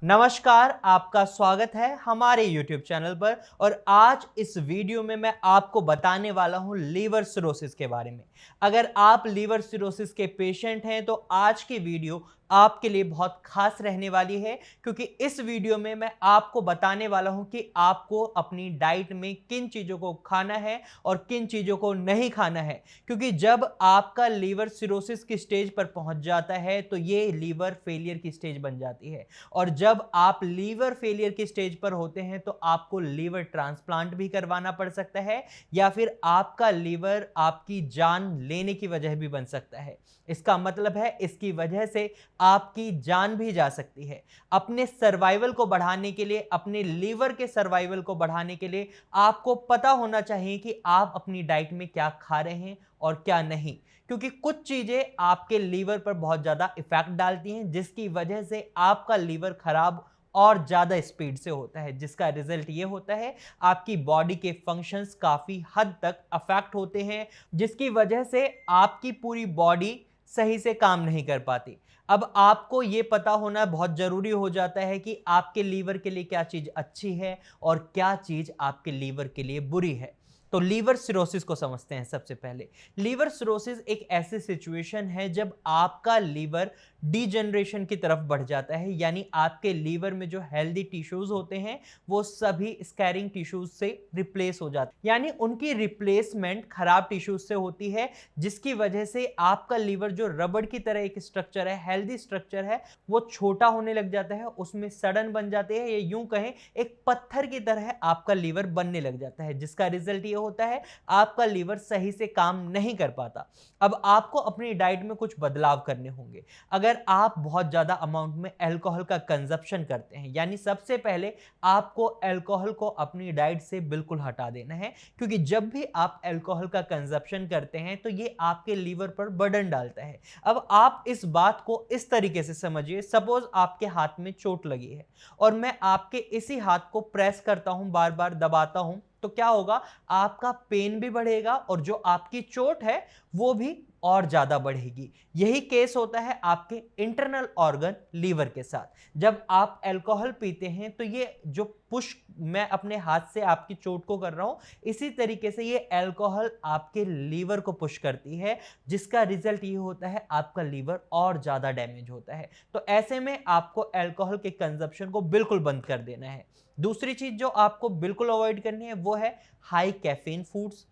नमस्कार, आपका स्वागत है हमारे YouTube चैनल पर। और आज इस वीडियो में मैं आपको बताने वाला हूं लीवर सिरोसिस के बारे में। अगर आप लीवर सिरोसिस के पेशेंट हैं तो आज की वीडियो आपके लिए बहुत खास रहने वाली है, क्योंकि इस वीडियो में मैं आपको बताने वाला हूं कि आपको अपनी डाइट में किन चीज़ों को खाना है और किन चीज़ों को नहीं खाना है। क्योंकि जब आपका लीवर सिरोसिस की स्टेज पर पहुंच जाता है तो ये लीवर फेलियर की स्टेज बन जाती है। और जब आप लीवर फेलियर की स्टेज पर होते हैं तो आपको लीवर ट्रांसप्लांट भी करवाना पड़ सकता है, या फिर आपका लीवर आपकी जान लेने की वजह भी बन सकता है। इसका मतलब है इसकी वजह से आपकी जान भी जा सकती है। अपने सर्वाइवल को बढ़ाने के लिए, अपने लीवर के सर्वाइवल को बढ़ाने के लिए आपको पता होना चाहिए कि आप अपनी डाइट में क्या खा रहे हैं और क्या नहीं। क्योंकि कुछ चीजें आपके लीवर पर बहुत ज्यादा इफेक्ट डालती हैं, जिसकी वजह से आपका लीवर खराब और ज्यादा स्पीड से होता है, जिसका रिजल्ट ये होता है आपकी बॉडी के फंक्शंस काफी हद तक अफेक्ट होते हैं, जिसकी वजह से आपकी पूरी बॉडी सही से काम नहीं कर पाती। अब आपको ये पता होना बहुत जरूरी हो जाता है कि आपके लीवर के लिए क्या चीज अच्छी है और क्या चीज आपके लीवर के लिए बुरी है। तो लीवर सिरोसिस को समझते हैं। सबसे पहले लीवर सिरोसिस एक ऐसी सिचुएशन है जब आपका लीवर डीजनरेशन की तरफ बढ़ जाता है, यानी आपके लीवर में जो हेल्दी टिश्यूज होते हैं वो सभी स्कैरिंग टिश्यूज से रिप्लेस हो जाते हैं, यानी उनकी रिप्लेसमेंट खराब टिश्यूज से होती है, जिसकी वजह से आपका लीवर जो रबड़ की तरह एक स्ट्रक्चर है, हेल्दी स्ट्रक्चर है, वो छोटा होने लग जाता है, उसमें सड़न बन जाते हैं, या यूं कहें एक पत्थर की तरह आपका लीवर बनने लग जाता है, जिसका रिजल्ट ये होता है आपका लीवर सही से काम नहीं कर पाता। अब आपको अपनी डाइट में कुछ बदलाव करने होंगे। अगर आप बहुत ज्यादा अमाउंट में अल्कोहल का कंजप्शन करते हैं, यानी सबसे पहले आपको अल्कोहल को अपनी डाइट से बिल्कुल हटा देना है, क्योंकि जब भी आप अल्कोहल का कंजप्शन करते हैं तो ये आपके लीवर पर बर्डन डालता है। अब आप इस बात को इस तरीके से समझिए, सपोज आपके हाथ में चोट लगी है और मैं आपके इसी हाथ को प्रेस करता हूं, बार बार दबाता हूं, तो क्या होगा, आपका पेन भी बढ़ेगा और जो आपकी चोट है वो भी और ज्यादा बढ़ेगी। यही केस होता है आपके इंटरनल ऑर्गन लीवर के साथ। जब आप अल्कोहल पीते हैं तो ये जो पुश मैं अपने हाथ से आपकी चोट को कर रहा हूं, इसी तरीके से ये अल्कोहल आपके लीवर को पुश करती है, जिसका रिजल्ट ये होता है आपका लीवर और ज्यादा डैमेज होता है। तो ऐसे में आपको अल्कोहल के कंजप्शन को बिल्कुल बंद कर देना है। दूसरी चीज जो आपको बिल्कुल अवॉइड करनी है वो है high caffeine foods,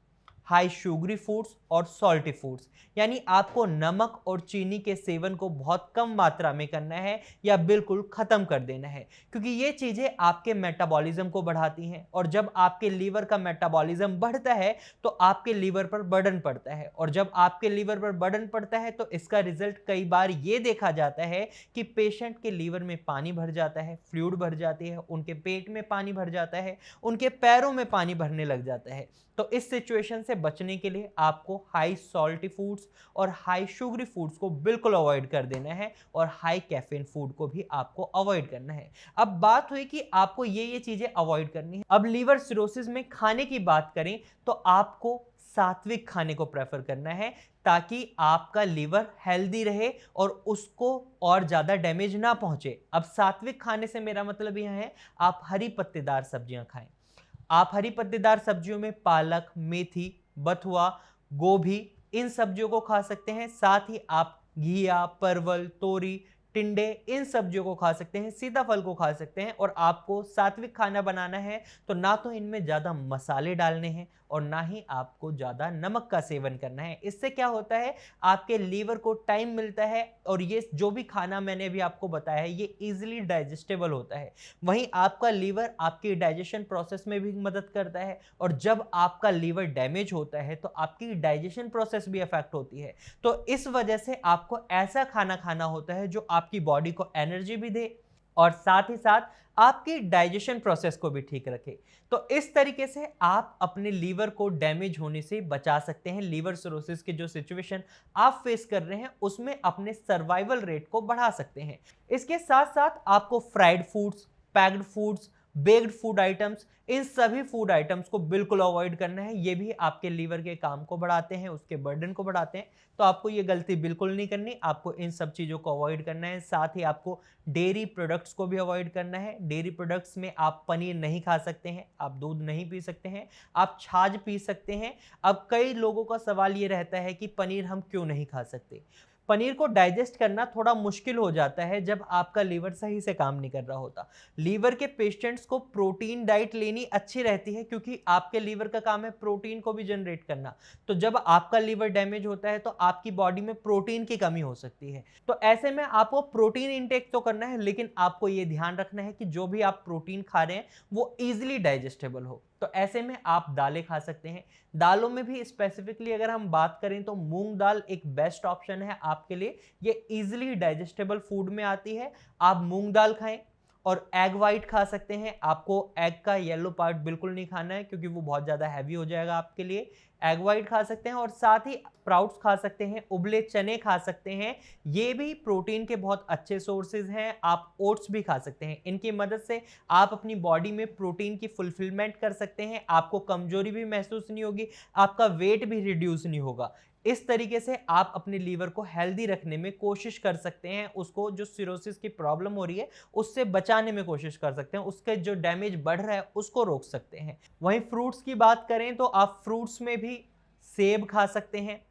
high sugary foods और सॉल्टी फूड्स। यानी आपको नमक और चीनी के सेवन को बहुत कम मात्रा में करना है या बिल्कुल खत्म कर देना है, क्योंकि ये चीजें आपके मेटाबॉलिज्म को बढ़ाती हैं, और जब आपके लीवर का मेटाबॉलिज्म बढ़ता है तो आपके लीवर पर बर्डन पड़ता है, और जब आपके लीवर पर बर्डन पड़ता है तो इसका रिजल्ट कई बार ये देखा जाता है कि पेशेंट के लीवर में पानी भर जाता है, फ्लूइड भर जाती है, उनके पेट में पानी भर जाता है, उनके पैरों में पानी भरने लग जाता है। तो इस सिचुएशन से बचने के लिए आपको हाई सॉल्टी फूड्स और हाई शुगरी फूड्स को बिल्कुल अवॉइड कर देना है, और हाई कैफीन फूड को भी आपको अवॉइड करना है। अब बात हुई कि आपको ये चीजें अवॉइड करनी है। अब लीवर सिरोसिस में खाने की बात करें तो आपको सात्विक खाने को प्रेफर करना है, ताकि आपका लीवर हेल्दी रहे और उसको और ज्यादा डैमेज ना पहुंचे। अब सात्विक खाने से मेरा मतलब यह है आप हरी पत्तेदार सब्जियां खाएं। आप हरी पत्तेदार सब्जियों में पालक, मेथी, बथुआ, गोभी, इन सब्जियों को खा सकते हैं। साथ ही आप घिया, परवल, तोरी, टिंडे, इन सब्जियों को खा सकते हैं, सीताफल को खा सकते हैं। और आपको सात्विक खाना बनाना है तो ना तो इनमें ज्यादा मसाले डालने हैं और ना ही आपको ज्यादा नमक का सेवन करना है। इससे क्या होता है, आपके लीवर को टाइम मिलता है, और ये जो भी खाना मैंने अभी आपको बताया है ये इजीली डाइजेस्टेबल होता है। वहीं आपका लीवर आपकी डाइजेशन प्रोसेस में भी मदद करता है, और जब आपका लीवर डैमेज होता है तो आपकी डाइजेशन प्रोसेस भी अफेक्ट होती है। तो इस वजह से आपको ऐसा खाना खाना होता है जो आपकी बॉडी को एनर्जी भी दे और साथ ही साथ आपकी डाइजेशन प्रोसेस को भी ठीक रखे। तो इस तरीके से आप अपने लीवर को डैमेज होने से बचा सकते हैं। लीवर सिरोसिस की जो सिचुएशन आप फेस कर रहे हैं उसमें अपने सर्वाइवल रेट को बढ़ा सकते हैं। इसके साथ साथ आपको fried foods, packed foods baked food items, इन सभी फूड आइटम्स को बिल्कुल अवॉइड करना है। ये भी आपके लीवर के काम को बढ़ाते हैं, उसके बर्डन को बढ़ाते हैं। तो आपको ये गलती बिल्कुल नहीं करनी, आपको इन सब चीज़ों को अवॉइड करना है। साथ ही आपको डेयरी प्रोडक्ट्स को भी अवॉइड करना है। डेयरी प्रोडक्ट्स में आप पनीर नहीं खा सकते हैं, आप दूध नहीं पी सकते हैं, आप छाछ पी सकते हैं। अब कई लोगों का सवाल ये रहता है कि पनीर हम क्यों नहीं खा सकते। पनीर को डाइजेस्ट करना थोड़ा मुश्किल हो जाता है जब आपका लीवर सही से काम नहीं कर रहा होता। लीवर के पेशेंट्स को प्रोटीन डाइट लेनी अच्छी रहती है, क्योंकि आपके लीवर का काम है प्रोटीन को भी जनरेट करना। तो जब आपका लीवर डैमेज होता है तो आपकी बॉडी में प्रोटीन की कमी हो सकती है। तो ऐसे में आपको प्रोटीन इंटेक तो करना है, लेकिन आपको ये ध्यान रखना है कि जो भी आप प्रोटीन खा रहे हैं वो इजिली डाइजेस्टेबल हो। तो ऐसे में आप दालें खा सकते हैं। दालों में भी स्पेसिफिकली अगर हम बात करें तो मूंग दाल एक बेस्ट ऑप्शन है आपके लिए। ये इजिली डाइजेस्टेबल फूड में आती है। आप मूंग दाल खाएं और एग वाइट खा सकते हैं। आपको एग का येलो पार्ट बिल्कुल नहीं खाना है, क्योंकि वो बहुत ज़्यादा हैवी हो जाएगा आपके लिए। एग वाइट खा सकते हैं और साथ ही स्प्राउट्स खा सकते हैं, उबले चने खा सकते हैं। ये भी प्रोटीन के बहुत अच्छे सोर्सेज हैं। आप ओट्स भी खा सकते हैं। इनकी मदद से आप अपनी बॉडी में प्रोटीन की फुलफिलमेंट कर सकते हैं। आपको कमजोरी भी महसूस नहीं होगी, आपका वेट भी रिड्यूस नहीं होगा। इस तरीके से आप अपने लीवर को हेल्दी रखने में कोशिश कर सकते हैं। उसको जो सिरोसिस की प्रॉब्लम हो रही है उससे बचाने में कोशिश कर सकते हैं। उसके जो डैमेज बढ़ रहा है उसको रोक सकते हैं। वहीं फ्रूट्स की बात करें तो आप फ्रूट्स में भी सेब खा सकते हैं,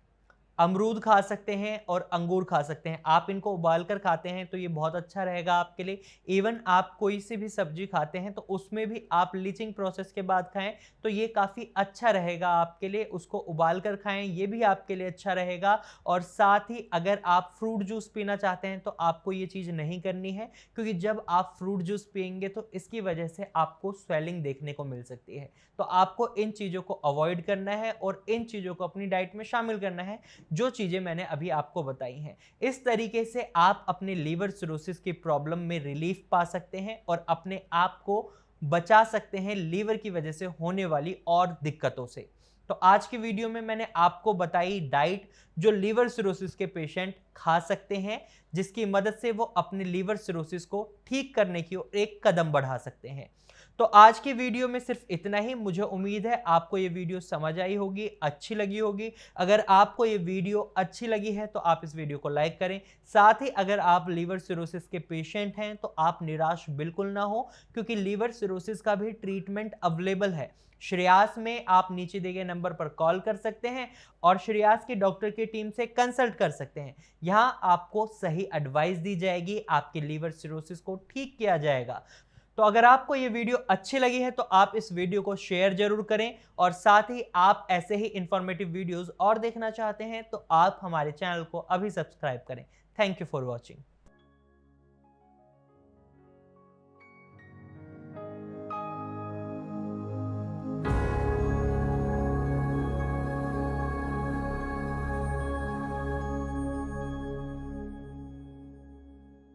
अमरूद खा सकते हैं और अंगूर खा सकते हैं। आप इनको उबाल कर खाते हैं तो ये बहुत अच्छा रहेगा आपके लिए। इवन आप कोई सी भी सब्जी खाते हैं तो उसमें भी आप लीचिंग प्रोसेस के बाद खाएं तो ये काफ़ी अच्छा रहेगा आपके लिए। उसको उबाल कर खाएं, ये भी आपके लिए अच्छा रहेगा। और साथ ही अगर आप फ्रूट जूस पीना चाहते हैं तो आपको ये चीज़ नहीं करनी है, क्योंकि जब आप फ्रूट जूस पियेंगे तो इसकी वजह से आपको स्वेलिंग देखने को मिल सकती है। तो आपको इन चीज़ों को अवॉइड करना है और इन चीज़ों को अपनी डाइट में शामिल करना है, जो चीजें मैंने अभी आपको बताई हैं। इस तरीके से आप अपने लीवर सिरोसिस की प्रॉब्लम में रिलीफ पा सकते हैं और अपने आप को बचा सकते हैं लीवर की वजह से होने वाली और दिक्कतों से। तो आज की वीडियो में मैंने आपको बताई डाइट जो लीवर सिरोसिस के पेशेंट खा सकते हैं, जिसकी मदद से वो अपने लीवर सिरोसिस को ठीक करने की ओर एक कदम बढ़ा सकते हैं। तो आज की वीडियो में सिर्फ इतना ही। मुझे उम्मीद है आपको ये वीडियो समझ आई होगी, अच्छी लगी होगी। अगर आपको ये वीडियो अच्छी लगी है तो आप इस वीडियो को लाइक करें। साथ ही अगर आप लीवर सिरोसिस के पेशेंट हैं तो आप निराश बिल्कुल ना हो, क्योंकि लीवर सिरोसिस का भी ट्रीटमेंट अवेलेबल है। श्रेयास में आप नीचे दिए गए नंबर पर कॉल कर सकते हैं और श्रेयास की डॉक्टर की टीम से कंसल्ट कर सकते हैं। यहां आपको सही एडवाइस दी जाएगी, आपके लीवर सिरोसिस को ठीक किया जाएगा। तो अगर आपको ये वीडियो अच्छी लगी है तो आप इस वीडियो को शेयर जरूर करें, और साथ ही आप ऐसे ही इंफॉर्मेटिव वीडियोस और देखना चाहते हैं तो आप हमारे चैनल को अभी सब्सक्राइब करें। Thank you for watching.